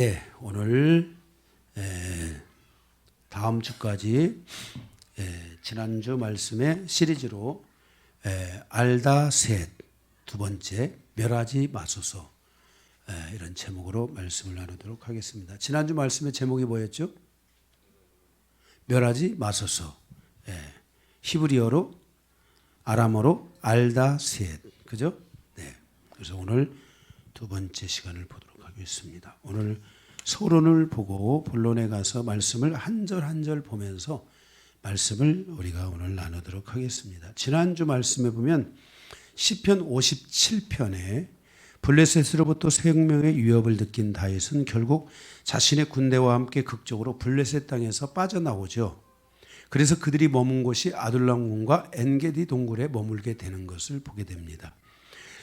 네, 오늘 다음 주까지 지난주 말씀의 시리즈로 알다 셋 두 번째 멸하지 마소서 이런 제목으로 말씀을 나누도록 하겠습니다. 지난주 말씀의 제목이 뭐였죠? 멸하지 마소서. 히브리어로 아람어로 알다 셋, 그죠? 네. 그래서 오늘 두 번째 시간을 보도록 하겠습니다. 오늘 서론을 보고 본론에 가서 말씀을 한 절 한 절 보면서 말씀을 우리가 오늘 나누도록 하겠습니다. 지난주 말씀에 보면 시편 57편에 블레셋으로부터 생명의 위협을 느낀 다윗은 결국 자신의 군대와 함께 극적으로 블레셋 땅에서 빠져나오죠. 그래서 그들이 머문 곳이 아둘람군과 엔게디 동굴에 머물게 되는 것을 보게 됩니다.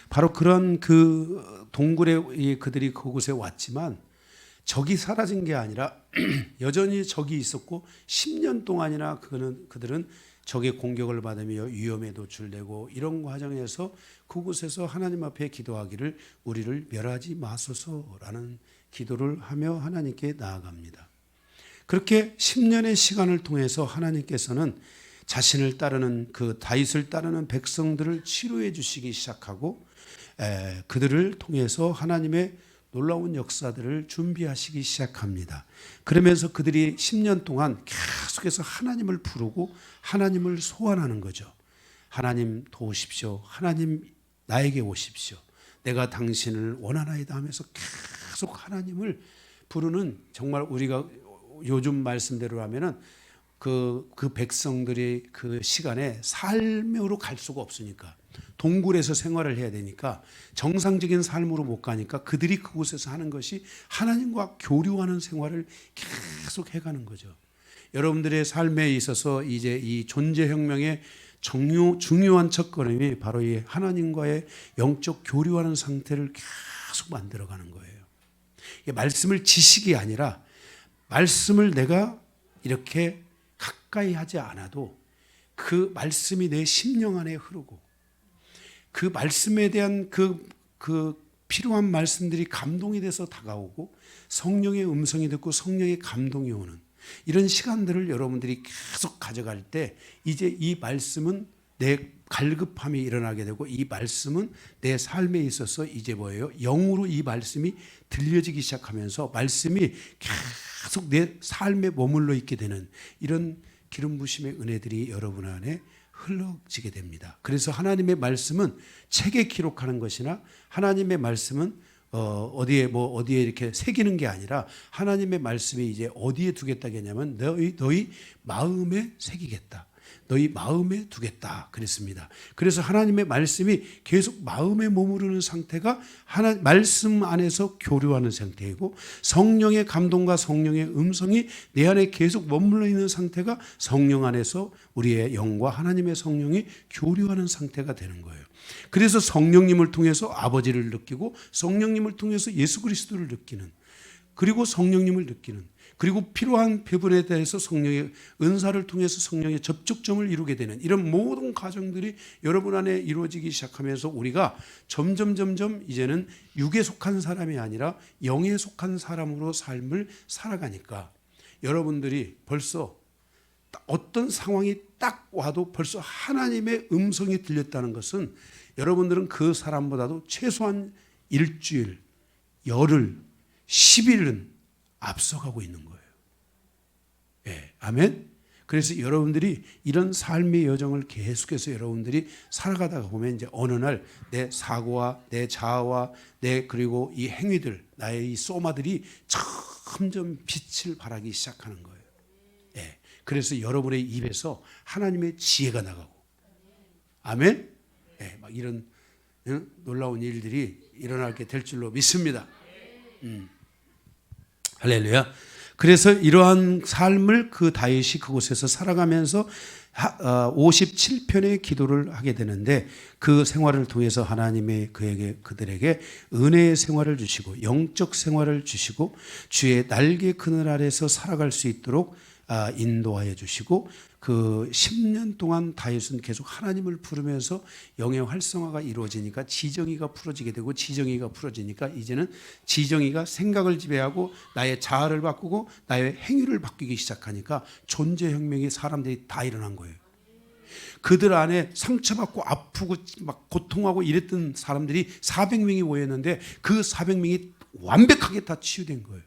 바로 그런 그 동굴에 그들이 그곳에 왔지만 적이 사라진 게 아니라 여전히 적이 있었고 10년 동안이나 그들은 적의 공격을 받으며 위험에 노출되고 이런 과정에서 그곳에서 하나님 앞에 기도하기를 우리를 멸하지 마소서라는 기도를 하며 하나님께 나아갑니다. 그렇게 10년의 시간을 통해서 하나님께서는 자신을 따르는 그 다윗을 따르는 백성들을 치료해 주시기 시작하고 그들을 통해서 하나님의 놀라운 역사들을 준비하시기 시작합니다. 그러면서 그들이 10년 동안 계속해서 하나님을 부르고 하나님을 소환하는 거죠. 하나님 도우십시오. 하나님 나에게 오십시오. 내가 당신을 원하나이다 하면서 계속 하나님을 부르는, 정말 우리가 요즘 말씀대로 하면은 그 백성들이 그 시간에 삶으로 갈 수가 없으니까, 동굴에서 생활을 해야 되니까 정상적인 삶으로 못 가니까 그들이 그곳에서 하는 것이 하나님과 교류하는 생활을 계속 해가는 거죠. 여러분들의 삶에 있어서 이제 이 존재혁명의 중요한 첫걸음이 바로 이 하나님과의 영적 교류하는 상태를 계속 만들어가는 거예요. 말씀을 지식이 아니라 말씀을 내가 이렇게 가까이 하지 않아도 그 말씀이 내 심령 안에 흐르고 그 말씀에 대한 그 필요한 말씀들이 감동이 돼서 다가오고 성령의 음성이 듣고 성령의 감동이 오는 이런 시간들을 여러분들이 계속 가져갈 때 이제 이 말씀은 내 갈급함이 일어나게 되고 이 말씀은 내 삶에 있어서 이제 뭐예요? 영으로 이 말씀이 들려지기 시작하면서 말씀이 계속 내 삶에 머물러 있게 되는 이런 기름 부심의 은혜들이 여러분 안에 흘러지게 됩니다. 그래서 하나님의 말씀은 책에 기록하는 것이나 하나님의 말씀은 어디에 이렇게 새기는 게 아니라 하나님의 말씀이 이제 어디에 두겠다겠냐면 너희 마음에 새기겠다. 너희 마음에 두겠다 그랬습니다. 그래서 하나님의 말씀이 계속 마음에 머무르는 상태가 말씀 안에서 교류하는 상태이고, 성령의 감동과 성령의 음성이 내 안에 계속 머물러 있는 상태가 성령 안에서 우리의 영과 하나님의 성령이 교류하는 상태가 되는 거예요. 그래서 성령님을 통해서 아버지를 느끼고 성령님을 통해서 예수 그리스도를 느끼는, 그리고 성령님을 느끼는, 그리고 필요한 부분에 대해서 성령의 은사를 통해서 성령의 접촉점을 이루게 되는 이런 모든 과정들이 여러분 안에 이루어지기 시작하면서 우리가 점점 이제는 육에 속한 사람이 아니라 영에 속한 사람으로 삶을 살아가니까 여러분들이 벌써 어떤 상황이 딱 와도 벌써 하나님의 음성이 들렸다는 것은 여러분들은 그 사람보다도 최소한 일주일, 열흘, 10일은 앞서가고 있는 거예요. 예, 아멘. 그래서 여러분들이 이런 삶의 여정을 계속해서 여러분들이 살아가다가 보면 이제 어느 날 내 사고와 내 자아와 그리고 이 행위들, 나의 이 소마들이 점점 빛을 발하기 시작하는 거예요. 예, 그래서 여러분의 입에서 하나님의 지혜가 나가고, 아멘. 예, 막 이런 놀라운 일들이 일어나게 될 줄로 믿습니다. 할렐루야. 그래서 이러한 삶을 그 다윗이 그곳에서 살아가면서 57편의 기도를 하게 되는데, 그 생활을 통해서 하나님의 그들에게 은혜의 생활을 주시고 영적 생활을 주시고 주의 날개 그늘 아래서 살아갈 수 있도록 인도하여 주시고 그 10년 동안 다윗은 계속 하나님을 부르면서 영의 활성화가 이루어지니까 지정의가 풀어지게 되고 지정의가 풀어지니까 이제는 지정의가 생각을 지배하고 나의 자아를 바꾸고 나의 행위를 바뀌기 시작하니까 존재혁명이 사람들이 다 일어난 거예요. 그들 안에 상처받고 아프고 막 고통하고 이랬던 사람들이 400명이 모였는데 그 400명이 완벽하게 다 치유된 거예요.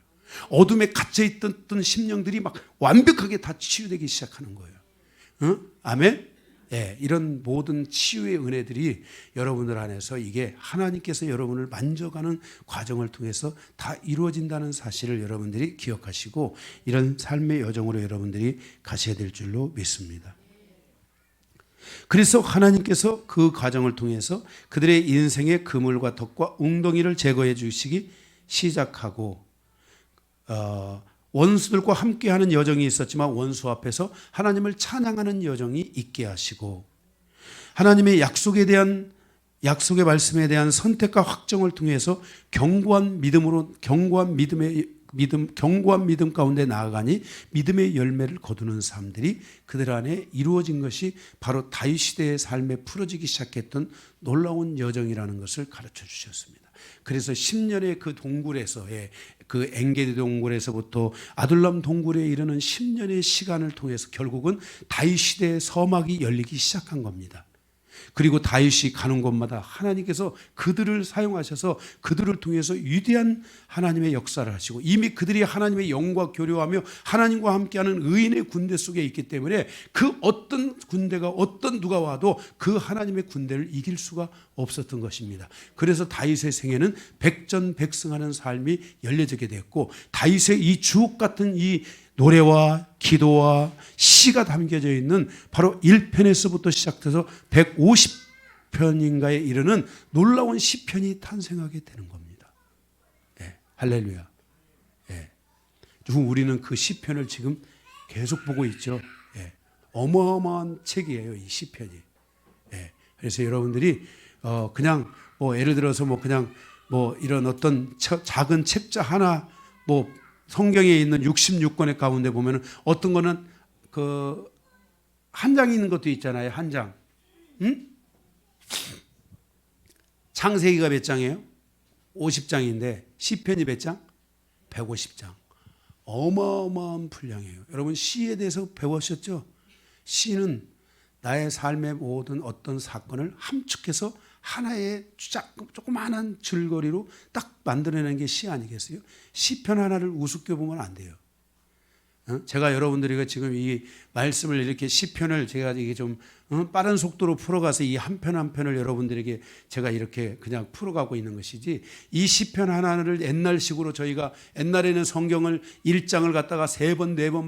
어둠에 갇혀있던 심령들이 막 완벽하게 다 치유되기 시작하는 거예요. 응? 아멘? 예, 이런 모든 치유의 은혜들이 여러분들 안에서 이게 하나님께서 여러분을 만져가는 과정을 통해서 다 이루어진다는 사실을 여러분들이 기억하시고 이런 삶의 여정으로 여러분들이 가셔야 될 줄로 믿습니다. 그래서 하나님께서 그 과정을 통해서 그들의 인생의 그물과 덕과 웅덩이를 제거해 주시기 시작하고 원수들과 함께하는 여정이 있었지만 원수 앞에서 하나님을 찬양하는 여정이 있게 하시고 하나님의 약속에 대한 약속의 말씀에 대한 선택과 확정을 통해서 견고한 믿음 가운데 나아가니 믿음의 열매를 거두는 삶들이 그들 안에 이루어진 것이 바로 다윗 시대의 삶에 풀어지기 시작했던 놀라운 여정이라는 것을 가르쳐 주셨습니다. 그래서 10년의 그 동굴에서의 그 엥게디 동굴에서부터 아둘람 동굴에 이르는 10년의 시간을 통해서 결국은 다윗 시대의 서막이 열리기 시작한 겁니다. 그리고 다윗이 가는 곳마다 하나님께서 그들을 사용하셔서 그들을 통해서 위대한 하나님의 역사를 하시고 이미 그들이 하나님의 영과 교류하며 하나님과 함께하는 의인의 군대 속에 있기 때문에 그 어떤 군대가 어떤 누가 와도 그 하나님의 군대를 이길 수가 없었던 것입니다. 그래서 다윗의 생애는 백전백승하는 삶이 열려지게 됐고 다윗의 이 주옥 같은 이 노래와 기도와 시가 담겨져 있는 바로 1편에서부터 시작해서 150편인가에 이르는 놀라운 시편이 탄생하게 되는 겁니다. 예, 할렐루야. 예. 우리는 그 시편을 지금 계속 보고 있죠. 예. 어마어마한 책이에요, 이 시편이. 예. 그래서 여러분들이 그냥 뭐 예를 들어서 뭐 그냥 뭐 이런 어떤 작은 책자 하나 뭐 성경에 있는 66권의 가운데 보면은 어떤 거는 그 한 장 있는 것도 있잖아요. 한 장. 응? 창세기가 몇 장이에요? 50장인데 시편이 몇 장? 150장. 어마어마한 분량이에요. 여러분 시에 대해서 배우셨죠? 시는 나의 삶의 모든 어떤 사건을 함축해서 하나의 조그마한 줄거리로 딱 만들어내는 게 시 아니겠어요? 시편 하나를 우습게 보면 안 돼요. 제가 여러분들에게 지금 이 말씀을 이렇게 시편을 제가 이게 좀 빠른 속도로 풀어가서 이 한 편 한 편을 여러분들에게 제가 이렇게 그냥 풀어가고 있는 것이지 이 시편 하나를 옛날식으로 저희가 옛날에는 성경을 1장을 갖다가 3번, 4번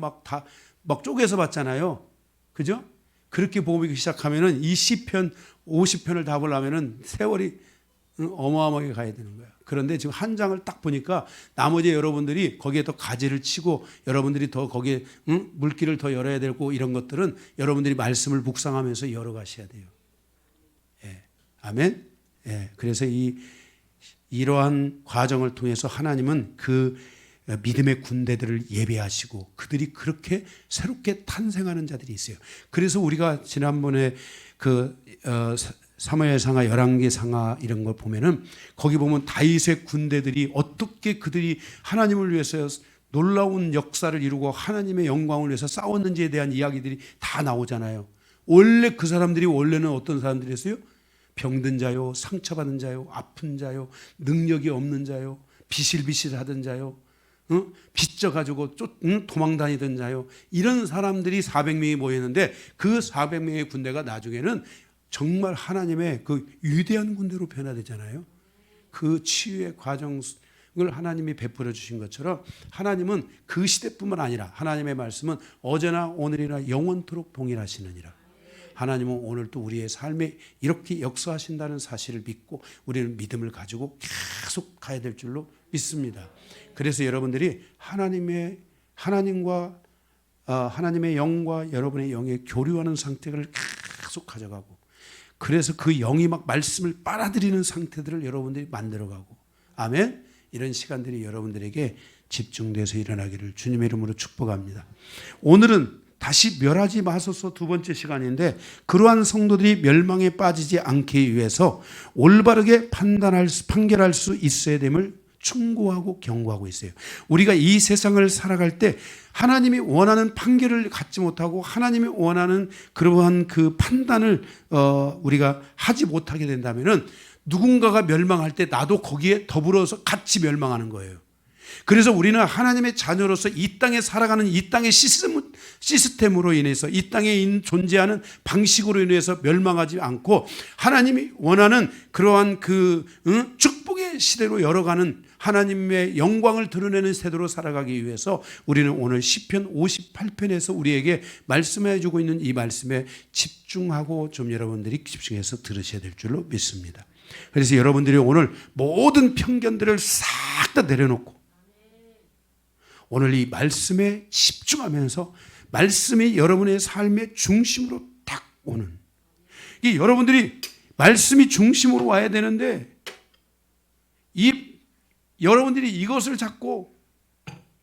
막 쪼개서 봤잖아요. 그죠? 그렇게 보기 시작하면은 이 시편 50편을 다 보려면은 세월이 어마어마하게 가야 되는 거야. 그런데 지금 한 장을 딱 보니까 나머지 여러분들이 거기에 더 가지를 치고 여러분들이 더 거기에 물기를 더 열어야 되고 이런 것들은 여러분들이 말씀을 묵상하면서 열어가셔야 돼요. 예. 아멘. 예. 그래서 이러한 과정을 통해서 하나님은 그 믿음의 군대들을 예배하시고 그들이 그렇게 새롭게 탄생하는 자들이 있어요. 그래서 우리가 지난번에 그 사무엘상하 열왕기상하 이런 걸 보면은 거기 보면 다윗의 군대들이 어떻게 그들이 하나님을 위해서 놀라운 역사를 이루고 하나님의 영광을 위해서 싸웠는지에 대한 이야기들이 다 나오잖아요. 원래 그 사람들이 원래는 어떤 사람들이었어요? 병든 자요, 상처받은 자요, 아픈 자요, 능력이 없는 자요, 비실비실하던 자요, 빚져가지고 도망 다니던 자요. 이런 사람들이 400명이 모였는데 그 400명의 군대가 나중에는 정말 하나님의 그 위대한 군대로 변화되잖아요. 그 치유의 과정을 하나님이 베풀어 주신 것처럼 하나님은 그 시대뿐만 아니라 하나님의 말씀은 어제나 오늘이나 영원토록 동일하시느니라. 하나님은 오늘 또 우리의 삶에 이렇게 역사하신다는 사실을 믿고 우리는 믿음을 가지고 계속 가야 될 줄로 믿습니다. 그래서 여러분들이 하나님의 영과 여러분의 영의 교류하는 상태를 계속 가져가고 그래서 그 영이 막 말씀을 빨아들이는 상태들을 여러분들이 만들어가고 아멘. 이런 시간들이 여러분들에게 집중돼서 일어나기를 주님의 이름으로 축복합니다. 오늘은 다시 멸하지 마소서 두 번째 시간인데, 그러한 성도들이 멸망에 빠지지 않기 위해서 올바르게 판결할 수 있어야 됨을 충고하고 경고하고 있어요. 우리가 이 세상을 살아갈 때 하나님이 원하는 판결을 갖지 못하고 하나님이 원하는 그러한 그 판단을 우리가 하지 못하게 된다면은 누군가가 멸망할 때 나도 거기에 더불어서 같이 멸망하는 거예요. 그래서 우리는 하나님의 자녀로서 이 땅에 살아가는 이 땅의 시스템으로 인해서, 이 땅에 존재하는 방식으로 인해서 멸망하지 않고 하나님이 원하는 그러한 축복의 시대로 열어가는 하나님의 영광을 드러내는 세대로 살아가기 위해서 우리는 오늘 시편 58편에서 우리에게 말씀해 주고 있는 이 말씀에 집중하고 좀 여러분들이 집중해서 들으셔야 될 줄로 믿습니다. 그래서 여러분들이 오늘 모든 편견들을 싹 다 내려놓고 오늘 이 말씀에 집중하면서 말씀이 여러분의 삶의 중심으로 딱 오는, 이 여러분들이 말씀이 중심으로 와야 되는데 여러분들이 이것을 잡고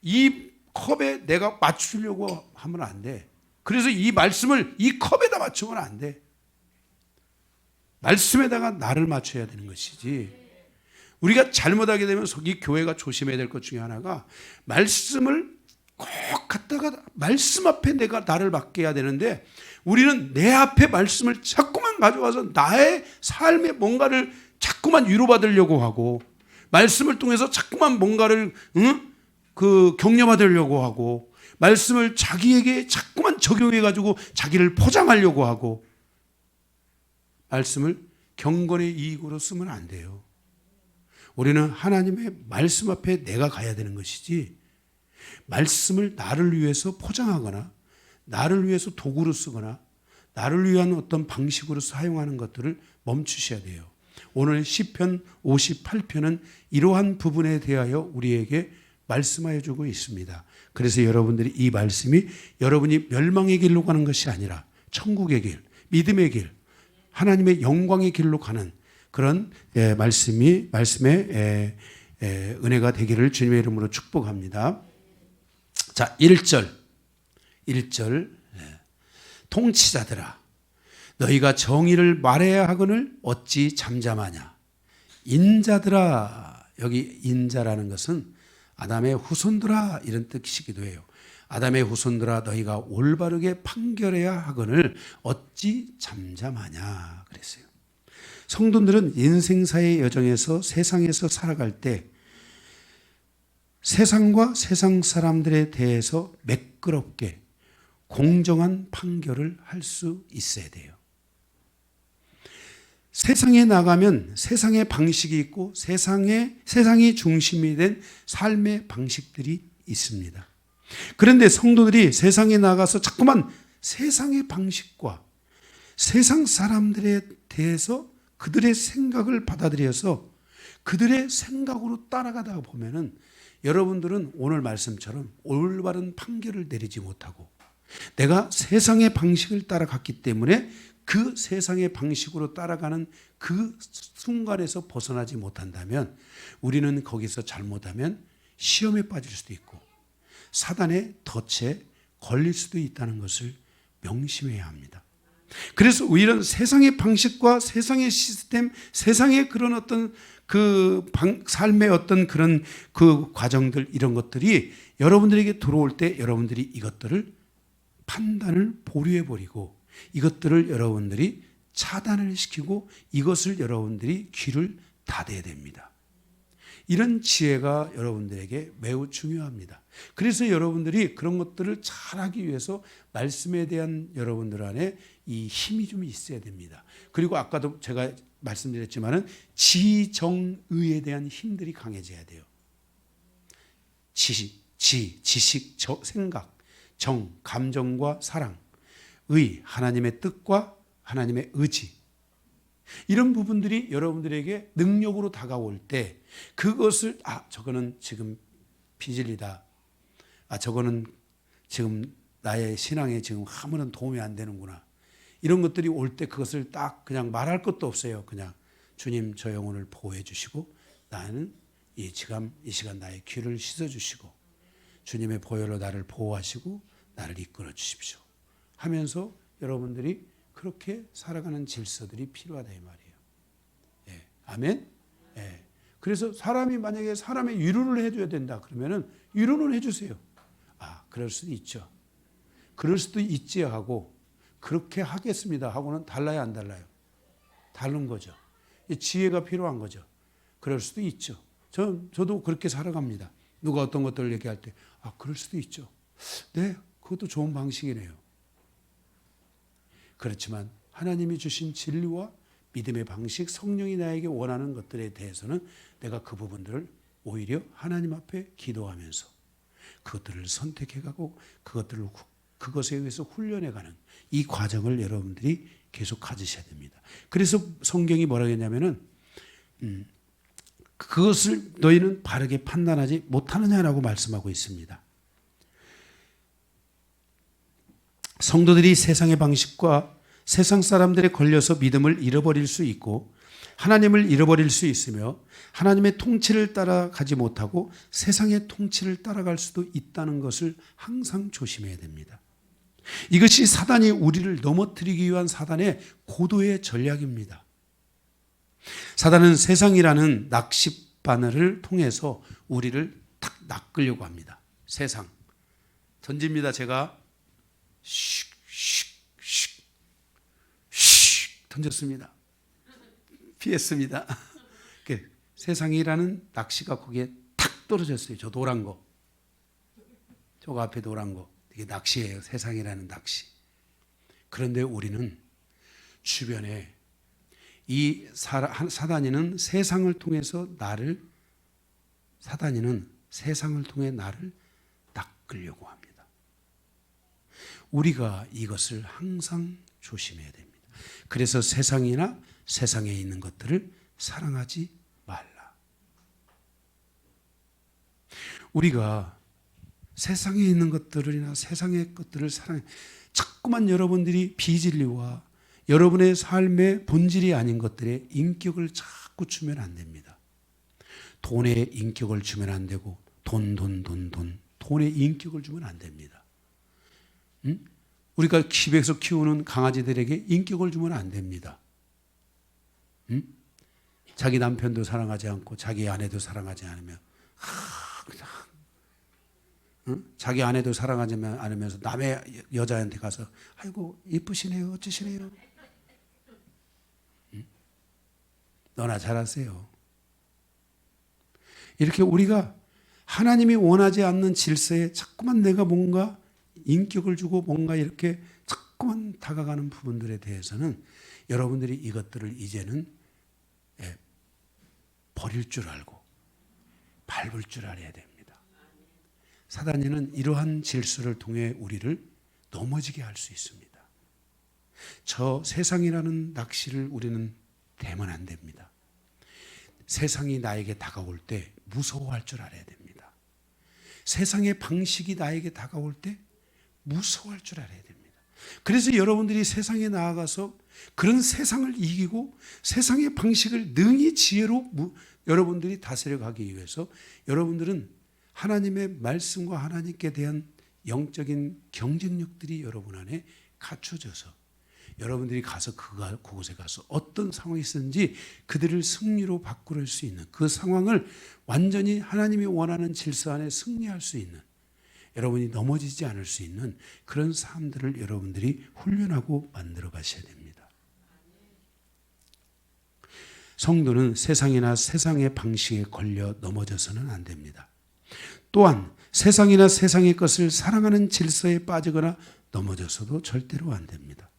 이 컵에 내가 맞추려고 하면 안 돼. 그래서 이 말씀을 이 컵에다 맞추면 안 돼. 말씀에다가 나를 맞춰야 되는 것이지. 우리가 잘못하게 되면 이 교회가 조심해야 될 것 중에 하나가, 말씀을 꼭 갖다가 말씀 앞에 내가 나를 맡겨야 되는데 우리는 내 앞에 말씀을 자꾸만 가져와서 나의 삶에 뭔가를 자꾸만 위로받으려고 하고, 말씀을 통해서 자꾸만 뭔가를 격려받으려고 하고, 말씀을 자기에게 자꾸만 적용해가지고 자기를 포장하려고 하고, 말씀을 경건의 이익으로 쓰면 안 돼요. 우리는 하나님의 말씀 앞에 내가 가야 되는 것이지, 말씀을 나를 위해서 포장하거나 나를 위해서 도구로 쓰거나 나를 위한 어떤 방식으로 사용하는 것들을 멈추셔야 돼요. 오늘 시편 58편은 이러한 부분에 대하여 우리에게 말씀하여 주고 있습니다. 그래서 여러분들이 이 말씀이 여러분이 멸망의 길로 가는 것이 아니라 천국의 길, 믿음의 길, 하나님의 영광의 길로 가는 그런 말씀의 은혜가 되기를 주님의 이름으로 축복합니다. 자, 1절 통치자들아, 너희가 정의를 말해야 하거늘 어찌 잠잠하냐. 인자들아, 여기 인자라는 것은 아담의 후손들아 이런 뜻이기도 해요. 아담의 후손들아, 너희가 올바르게 판결해야 하거늘 어찌 잠잠하냐 그랬어요. 성도들은 인생사의 여정에서 세상에서 살아갈 때 세상과 세상 사람들에 대해서 매끄럽게 공정한 판결을 할 수 있어야 돼요. 세상에 나가면 세상의 방식이 있고 세상이 중심이 된 삶의 방식들이 있습니다. 그런데 성도들이 세상에 나가서 자꾸만 세상의 방식과 세상 사람들에 대해서 그들의 생각을 받아들여서 그들의 생각으로 따라가다 보면은 여러분들은 오늘 말씀처럼 올바른 판결을 내리지 못하고, 내가 세상의 방식을 따라갔기 때문에 그 세상의 방식으로 따라가는 그 순간에서 벗어나지 못한다면 우리는 거기서 잘못하면 시험에 빠질 수도 있고 사단의 덫에 걸릴 수도 있다는 것을 명심해야 합니다. 그래서 이런 세상의 방식과 세상의 시스템, 세상의 그런 어떤 삶의 어떤 그런 그 과정들, 이런 것들이 여러분들에게 들어올 때 여러분들이 이것들을 판단을 보류해 버리고 이것들을 여러분들이 차단을 시키고 이것을 여러분들이 귀를 닫아야 됩니다. 이런 지혜가 여러분들에게 매우 중요합니다. 그래서 여러분들이 그런 것들을 잘하기 위해서 말씀에 대한 여러분들 안에 이 힘이 좀 있어야 됩니다. 그리고 아까도 제가 말씀드렸지만은 지정의에 대한 힘들이 강해져야 돼요. 지식, 생각, 정, 감정과 사랑, 의, 하나님의 뜻과 하나님의 의지, 이런 부분들이 여러분들에게 능력으로 다가올 때 그것을 저거는 지금 비질이다, 저거는 지금 나의 신앙에 지금 아무런 도움이 안 되는구나, 이런 것들이 올 때 그것을 딱 그냥 말할 것도 없어요. 그냥 주님 저 영혼을 보호해 주시고 나는 이 시간 나의 귀를 씻어 주시고 주님의 보혈로 나를 보호하시고 나를 이끌어 주십시오 하면서 여러분들이 그렇게 살아가는 질서들이 필요하다 이 말이에요. 예. 아멘. 예. 그래서 사람이 만약에 사람의 위로를 해줘야 된다 그러면은 위로는 해주세요. 아, 그럴 수도 있죠. 그럴 수도 있지 하고 그렇게 하겠습니다 하고는 달라요, 안 달라요? 다른 거죠. 지혜가 필요한 거죠. 그럴 수도 있죠. 저도 그렇게 살아갑니다. 누가 어떤 것들을 얘기할 때, 아, 그럴 수도 있죠. 네, 그것도 좋은 방식이네요. 그렇지만 하나님이 주신 진리와 믿음의 방식, 성령이 나에게 원하는 것들에 대해서는 내가 그 부분들을 오히려 하나님 앞에 기도하면서 그것들을 선택해가고 그것에 의해서 훈련해가는 이 과정을 여러분들이 계속 가지셔야 됩니다. 그래서 성경이 뭐라고 했냐면은 그것을 너희는 바르게 판단하지 못하느냐라고 말씀하고 있습니다. 성도들이 세상의 방식과 세상 사람들에 걸려서 믿음을 잃어버릴 수 있고 하나님을 잃어버릴 수 있으며 하나님의 통치를 따라가지 못하고 세상의 통치를 따라갈 수도 있다는 것을 항상 조심해야 됩니다. 이것이 사단이 우리를 넘어뜨리기 위한 사단의 고도의 전략입니다. 사단은 세상이라는 낚싯바늘을 통해서 우리를 탁 낚으려고 합니다. 세상 던집니다. 제가 슉슉슉 던졌습니다. 피했습니다. 세상이라는 낚시가 거기에 탁 떨어졌어요. 저 노란 거. 저거 앞에 노란 거. 이게 낚시예요. 세상이라는 낚시. 그런데 우리는 주변에 이 사단이는 세상을 통해서 사단이는 세상을 통해 나를 낚으려고 합니다. 우리가 이것을 항상 조심해야 됩니다. 그래서 세상이나 세상에 있는 것들을 사랑하지 말라. 우리가 세상에 있는 것들이나 세상의 것들을 사랑해. 자꾸만 여러분들이 비진리와 여러분의 삶의 본질이 아닌 것들에 인격을 자꾸 주면 안 됩니다. 돈에 인격을 주면 안 되고 돈에 인격을 주면 안 됩니다. 응? 우리가 집에서 키우는 강아지들에게 인격을 주면 안 됩니다. 응? 자기 남편도 사랑하지 않고 자기 아내도 사랑하지 않으면 그냥 자기 아내도 사랑하지 않으면서 남의 여자한테 가서 아이고 이쁘시네요 어쩌시네요. 너나 잘하세요. 이렇게 우리가 하나님이 원하지 않는 질서에 자꾸만 내가 뭔가 인격을 주고 뭔가 이렇게 자꾸만 다가가는 부분들에 대해서는 여러분들이 이것들을 이제는 버릴 줄 알고 밟을 줄 알아야 됩니다. 사단이는 이러한 질서를 통해 우리를 넘어지게 할 수 있습니다. 저 세상이라는 낚시를 우리는 대면 안 됩니다. 세상이 나에게 다가올 때 무서워할 줄 알아야 됩니다. 세상의 방식이 나에게 다가올 때 무서워할 줄 알아야 됩니다. 그래서 여러분들이 세상에 나아가서 그런 세상을 이기고 세상의 방식을 능히 지혜로 여러분들이 다스려 가기 위해서 여러분들은 하나님의 말씀과 하나님께 대한 영적인 경쟁력들이 여러분 안에 갖춰져서 여러분들이 가서 그곳에 가서 어떤 상황이 있었는지 그들을 승리로 바꿀 수 있는 그 상황을 완전히 하나님이 원하는 질서 안에 승리할 수 있는 여러분이 넘어지지 않을 수 있는 그런 삶들을 여러분들이 훈련하고 만들어 가셔야 됩니다. 성도는 세상이나 세상의 방식에 걸려 넘어져서는 안 됩니다. 또한 세상이나 세상의 것을 사랑하는 질서에 빠지거나 넘어져서도 절대로 안 됩니다.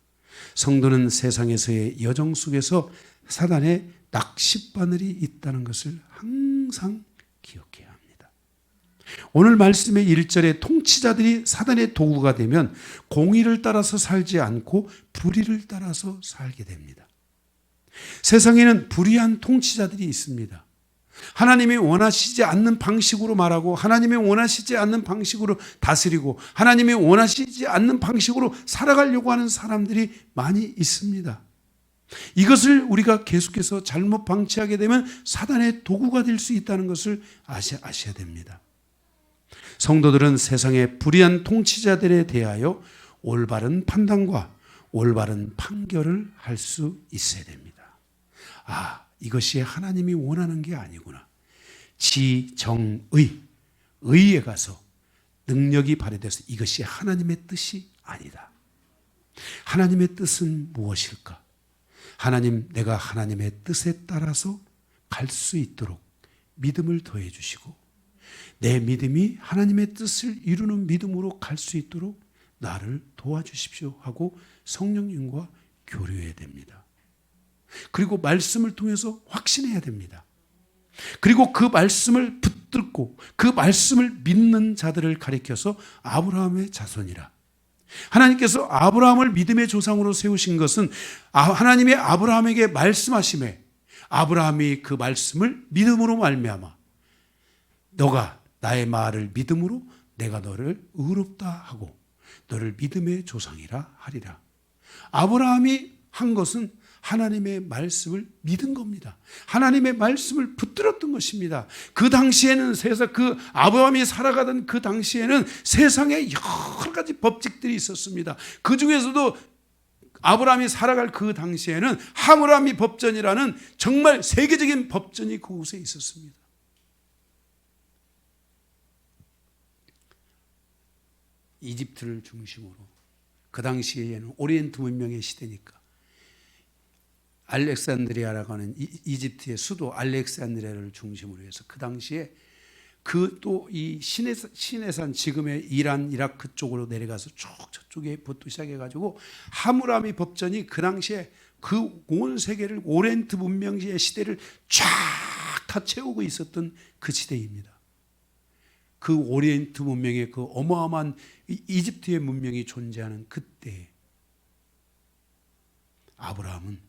성도는 세상에서의 여정 속에서 사단의 낚싯바늘이 있다는 것을 항상 기억해야 합니다. 오늘 말씀의 1절에 통치자들이 사단의 도구가 되면 공의를 따라서 살지 않고 불의를 따라서 살게 됩니다. 세상에는 불의한 통치자들이 있습니다. 하나님이 원하시지 않는 방식으로 말하고 하나님이 원하시지 않는 방식으로 다스리고 하나님이 원하시지 않는 방식으로 살아가려고 하는 사람들이 많이 있습니다. 이것을 우리가 계속해서 잘못 방치하게 되면 사단의 도구가 될 수 있다는 것을 아셔야 됩니다. 성도들은 세상의 불의한 통치자들에 대하여 올바른 판단과 올바른 판결을 할 수 있어야 됩니다. 이것이 하나님이 원하는 게 아니구나. 지정의, 의에 가서 능력이 발휘돼서 이것이 하나님의 뜻이 아니다. 하나님의 뜻은 무엇일까? 내가 하나님의 뜻에 따라서 갈 수 있도록 믿음을 더해 주시고 내 믿음이 하나님의 뜻을 이루는 믿음으로 갈 수 있도록 나를 도와주십시오 하고 성령님과 교류해야 됩니다. 그리고 말씀을 통해서 확신해야 됩니다. 그리고 그 말씀을 붙들고 그 말씀을 믿는 자들을 가리켜서 아브라함의 자손이라. 하나님께서 아브라함을 믿음의 조상으로 세우신 것은 하나님의 아브라함에게 말씀하심에 아브라함이 그 말씀을 믿음으로 말미암아 너가 나의 말을 믿음으로 내가 너를 의롭다 하고 너를 믿음의 조상이라 하리라. 아브라함이 한 것은 하나님의 말씀을 믿은 겁니다. 하나님의 말씀을 붙들었던 것입니다. 그 당시에는 그 아브라함이 살아가던 그 당시에는 세상에 여러 가지 법칙들이 있었습니다. 그 중에서도 아브라함이 살아갈 그 당시에는 하므라비 법전이라는 정말 세계적인 법전이 그곳에 있었습니다. 이집트를 중심으로 그 당시에는 오리엔트 문명의 시대니까 알렉산드리아라고 하는 이집트의 수도 알렉산드리아를 중심으로 해서 그 당시에 또 이 시내산 지금의 이란, 이라크 쪽으로 내려가서 쭉 저쪽에부터 시작해가지고 하므라비 법전이 그 당시에 그 온 세계를 오리엔트 문명의 시대를 쫙 다 채우고 있었던 그 시대입니다. 그 오리엔트 문명의 그 어마어마한 이집트의 문명이 존재하는 그때 아브라함은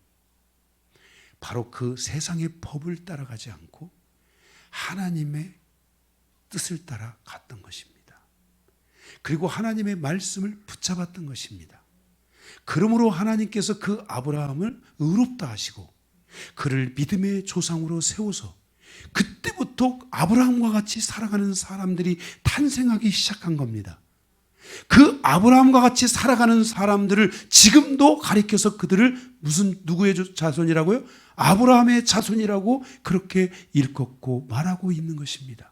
바로 그 세상의 법을 따라가지 않고 하나님의 뜻을 따라 갔던 것입니다. 그리고 하나님의 말씀을 붙잡았던 것입니다. 그러므로 하나님께서 그 아브라함을 의롭다 하시고 그를 믿음의 조상으로 세워서 그때부터 아브라함과 같이 살아가는 사람들이 탄생하기 시작한 겁니다. 그 아브라함과 같이 살아가는 사람들을 지금도 가리켜서 그들을 누구의 자손이라고요? 아브라함의 자손이라고 그렇게 일컫고 말하고 있는 것입니다.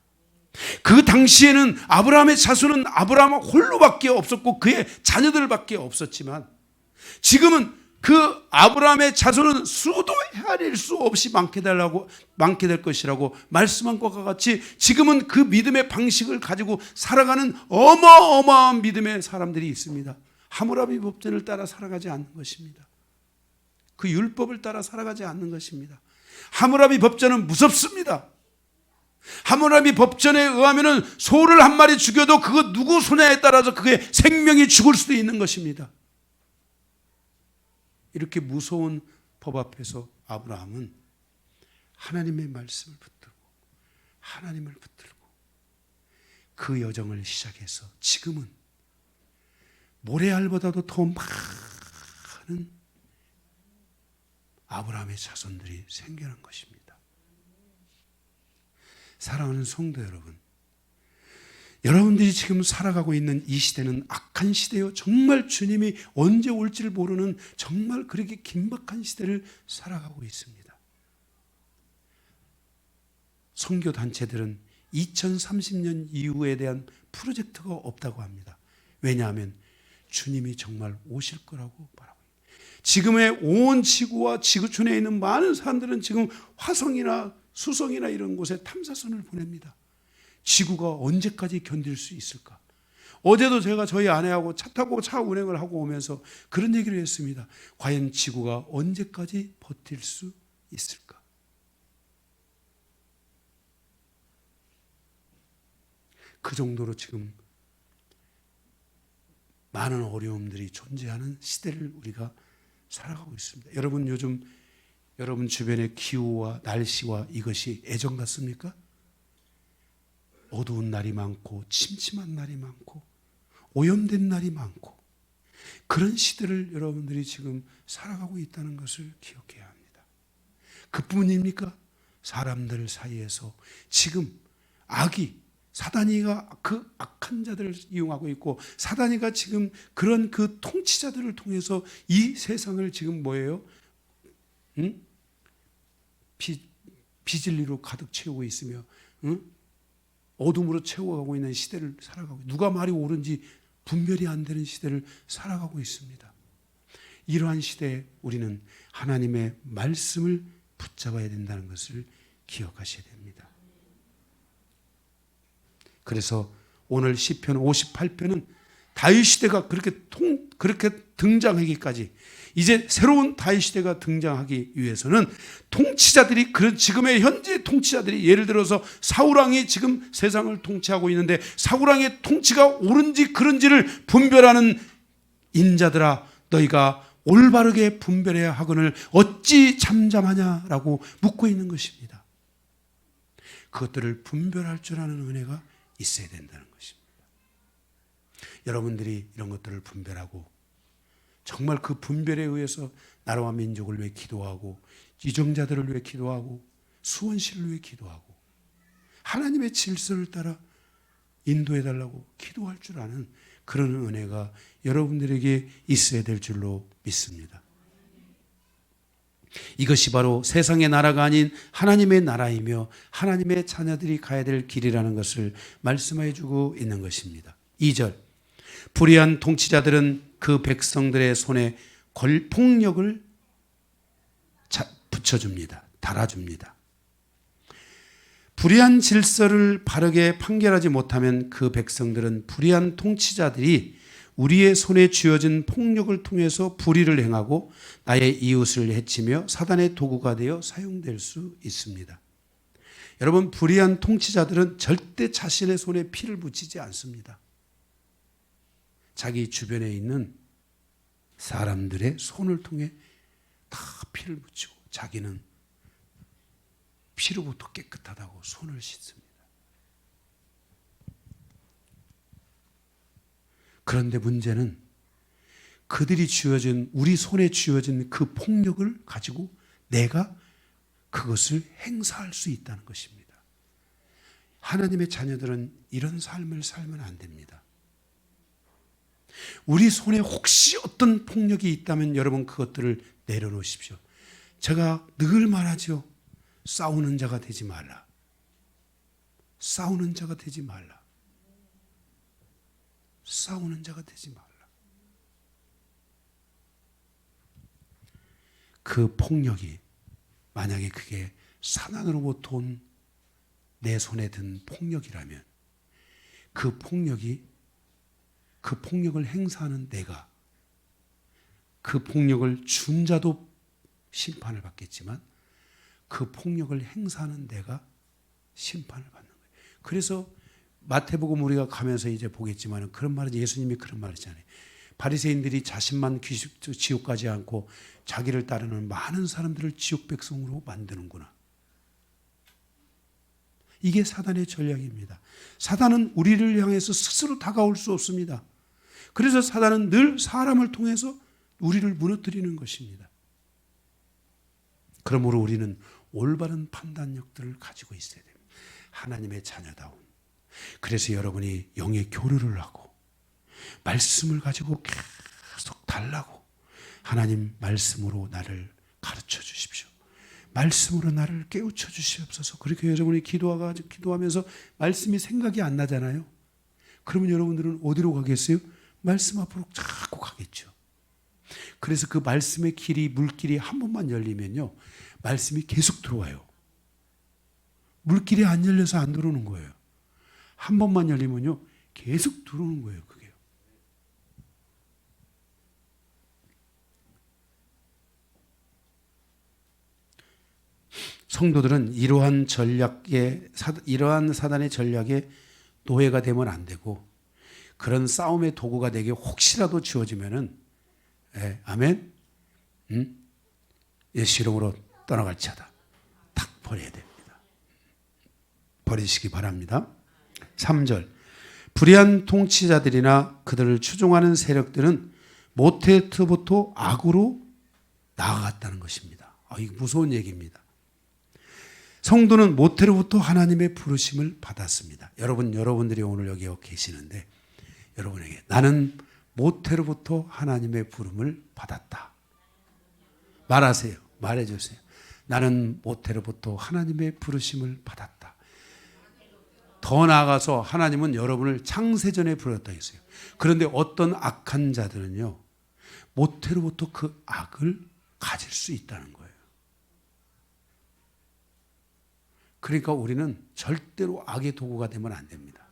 그 당시에는 아브라함의 자손은 아브라함 홀로밖에 없었고 그의 자녀들밖에 없었지만 지금은 그 아브라함의 자손은 수도 헤아릴 수 없이 많게 될 것이라고 말씀한 것과 같이 지금은 그 믿음의 방식을 가지고 살아가는 어마어마한 믿음의 사람들이 있습니다. 하므라비 법전을 따라 살아가지 않는 것입니다. 그 율법을 따라 살아가지 않는 것입니다. 하므라비 법전은 무섭습니다. 하므라비 법전에 의하면 소를 한 마리 죽여도 그거 누구 손에 따라서 그게 생명이 죽을 수도 있는 것입니다. 이렇게 무서운 법 앞에서 아브라함은 하나님의 말씀을 붙들고 하나님을 붙들고 그 여정을 시작해서 지금은 모래알보다도 더 많은 아브라함의 자손들이 생겨난 것입니다. 사랑하는 성도 여러분, 여러분들이 지금 살아가고 있는 이 시대는 악한 시대요. 정말 주님이 언제 올지를 모르는 정말 그렇게 긴박한 시대를 살아가고 있습니다. 선교단체들은 2030년 이후에 대한 프로젝트가 없다고 합니다. 왜냐하면 주님이 정말 오실 거라고 말하고 있습니다. 지금의 온 지구와 지구촌에 있는 많은 사람들은 지금 화성이나 수성이나 이런 곳에 탐사선을 보냅니다. 지구가 언제까지 견딜 수 있을까? 어제도 제가 저희 아내하고 차 타고 차 운행을 하고 오면서 그런 얘기를 했습니다. 과연 지구가 언제까지 버틸 수 있을까? 그 정도로 지금 많은 어려움들이 존재하는 시대를 우리가 살아가고 있습니다. 여러분 요즘 여러분 주변의 기후와 날씨와 이것이 애정 같습니까? 어두운 날이 많고 침침한 날이 많고 오염된 날이 많고 그런 시대를 여러분들이 지금 살아가고 있다는 것을 기억해야 합니다. 그뿐입니까? 사람들 사이에서 지금 악이 사단이가 그 악한 자들을 이용하고 있고, 사단이가 지금 그런 그 통치자들을 통해서 이 세상을 지금 뭐예요? 응? 비진리로 가득 채우고 있으며, 응? 어둠으로 채워가고 있는 시대를 살아가고, 누가 말이 옳은지 분별이 안 되는 시대를 살아가고 있습니다. 이러한 시대에 우리는 하나님의 말씀을 붙잡아야 된다는 것을 기억하셔야 됩니다. 그래서 오늘 시편 58편은 다윗 시대가 그렇게 등장하기까지, 이제 새로운 다윗 시대가 등장하기 위해서는 통치자들이, 지금의 현재 통치자들이, 예를 들어서 사울왕이 지금 세상을 통치하고 있는데 사울왕의 통치가 옳은지 그른지를 분별하는 인자들아, 너희가 올바르게 분별해야 하거늘 어찌 잠잠하냐라고 묻고 있는 것입니다. 그것들을 분별할 줄 아는 은혜가 있어야 된다는 것입니다. 여러분들이 이런 것들을 분별하고 정말 그 분별에 의해서 나라와 민족을 위해 기도하고, 유정자들을 위해 기도하고, 수원시를 위해 기도하고, 하나님의 질서를 따라 인도해달라고 기도할 줄 아는 그런 은혜가 여러분들에게 있어야 될 줄로 믿습니다. 이것이 바로 세상의 나라가 아닌 하나님의 나라이며 하나님의 자녀들이 가야 될 길이라는 것을 말씀해 주고 있는 것입니다. 2절, 불의한 통치자들은 그 백성들의 손에 폭력을 붙여줍니다. 달아줍니다. 불의한 질서를 바르게 판결하지 못하면 그 백성들은 불의한 통치자들이 우리의 손에 쥐어진 폭력을 통해서 불의를 행하고 나의 이웃을 해치며 사단의 도구가 되어 사용될 수 있습니다. 여러분, 불의한 통치자들은 절대 자신의 손에 피를 붙이지 않습니다. 자기 주변에 있는 사람들의 손을 통해 다 피를 붙이고 자기는 피로부터 깨끗하다고 손을 씻습니다. 그런데 문제는 그들이 우리 손에 쥐어진 그 폭력을 가지고 내가 그것을 행사할 수 있다는 것입니다. 하나님의 자녀들은 이런 삶을 살면 안 됩니다. 우리 손에 혹시 어떤 폭력이 있다면 여러분 그것들을 내려놓으십시오. 제가 늘 말하죠. 싸우는 자가 되지 말라. 싸우는 자가 되지 말라. 싸우는 자가 되지 말라. 그 폭력이 만약에 그게 사단으로부터 온 내 손에 든 폭력이라면 그 폭력을 행사하는 내가, 그 폭력을 준 자도 심판을 받겠지만 그 폭력을 행사하는 내가 심판을 받는 거예요. 그래서 마태복음 우리가 가면서 이제 보겠지만 그런 말은, 예수님이 그런 말이잖아요. 바리새인들이 자신만 지옥 가지 않고 자기를 따르는 많은 사람들을 지옥 백성으로 만드는구나. 이게 사단의 전략입니다. 사단은 우리를 향해서 스스로 다가올 수 없습니다. 그래서 사단은 늘 사람을 통해서 우리를 무너뜨리는 것입니다. 그러므로 우리는 올바른 판단력들을 가지고 있어야 됩니다. 하나님의 자녀다움. 그래서 여러분이 영의 교류를 하고 말씀을 가지고 계속 달라고, 하나님 말씀으로 나를 가르쳐 주십시오. 말씀으로 나를 깨우쳐 주시옵소서. 그렇게 여러분이 기도하면서 말씀이 생각이 안 나잖아요. 그러면 여러분들은 어디로 가겠어요? 말씀 앞으로 자꾸 가겠죠. 그래서 그 말씀의 물길이 한 번만 열리면요, 말씀이 계속 들어와요. 물길이 안 열려서 안 들어오는 거예요. 한 번만 열리면요, 계속 들어오는 거예요, 그게요. 성도들은 이러한 사단의 전략에 노예가 되면 안 되고, 그런 싸움의 도구가 내게 혹시라도 주어지면은, 아멘? 예수 이름으로 떠나갈지어다. 탁 버려야 됩니다. 버리시기 바랍니다. 3절. 불의한 통치자들이나 그들을 추종하는 세력들은 모태부터 악으로 나아갔다는 것입니다. 이거 무서운 얘기입니다. 성도는 모태로부터 하나님의 부르심을 받았습니다. 여러분들이 오늘 여기 계시는데 여러분에게 나는 모태로부터 하나님의 부름을 받았다. 말하세요. 말해주세요. 나는 모태로부터 하나님의 부르심을 받았다. 더 나아가서 하나님은 여러분을 창세전에 부르셨다 했어요. 그런데 어떤 악한 자들은요, 모태로부터 그 악을 가질 수 있다는 거예요. 그러니까 우리는 절대로 악의 도구가 되면 안 됩니다.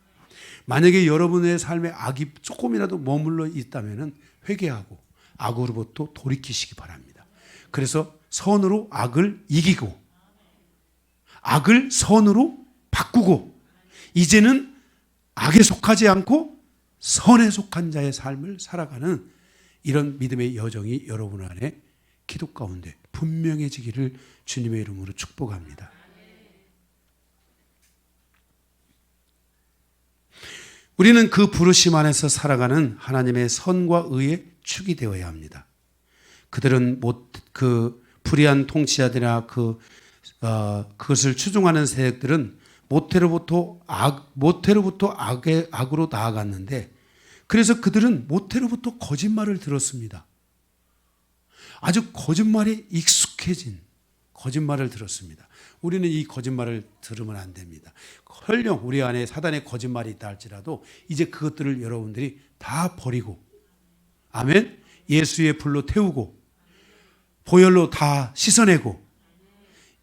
만약에 여러분의 삶에 악이 조금이라도 머물러 있다면 회개하고 악으로부터 돌이키시기 바랍니다. 그래서 선으로 악을 이기고 악을 선으로 바꾸고 이제는 악에 속하지 않고 선에 속한 자의 삶을 살아가는 이런 믿음의 여정이 여러분 안에 기도 가운데 분명해지기를 주님의 이름으로 축복합니다. 우리는 그 부르심 안에서 살아가는 하나님의 선과 의의 축이 되어야 합니다. 그들은 그 불의한 통치자들이나 그것을 추종하는 세력들은 모태로부터 악으로 나아갔는데, 그래서 그들은 모태로부터 거짓말을 들었습니다. 아주 거짓말에 익숙해진 거짓말을 들었습니다. 우리는 이 거짓말을 들으면 안 됩니다. 설령 우리 안에 사단의 거짓말이 있다 할지라도 이제 그것들을 여러분들이 다 버리고, 아멘, 예수의 불로 태우고 보혈로 다 씻어내고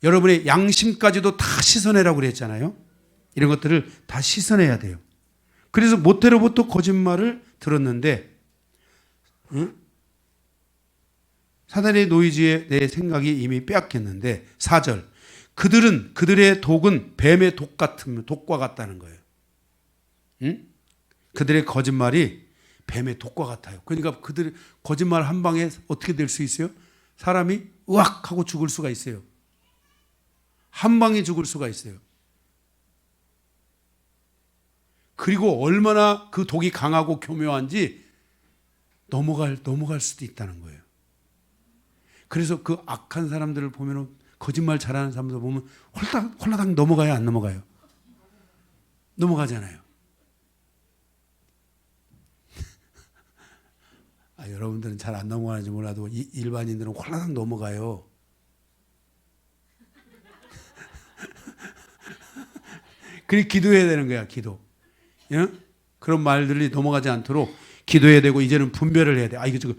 여러분의 양심까지도 다 씻어내라고 그랬잖아요. 이런 것들을 다 씻어내야 돼요. 그래서 모태로부터 거짓말을 들었는데 사단의 노이즈에 내 생각이 이미 빼앗겼는데 4절, 그들의 독은 뱀의 독과 같다는 거예요. 그들의 거짓말이 뱀의 독과 같아요. 그러니까 그들의 거짓말 한 방에 어떻게 될 수 있어요? 사람이 으악 하고 죽을 수가 있어요. 한 방에 죽을 수가 있어요. 그리고 얼마나 그 독이 강하고 교묘한지 넘어갈 수도 있다는 거예요. 그래서 그 악한 사람들을 보면, 거짓말 잘하는 사람들 보면 홀라당 넘어가요, 안 넘어가요? 넘어가잖아요. 여러분들은 잘 안 넘어가는지 몰라도 일반인들은 홀라당 넘어가요. 그렇게 기도해야 되는 거야, 기도. 예? 그런 말들이 넘어가지 않도록 기도해야 되고, 이제는 분별을 해야 돼. 이거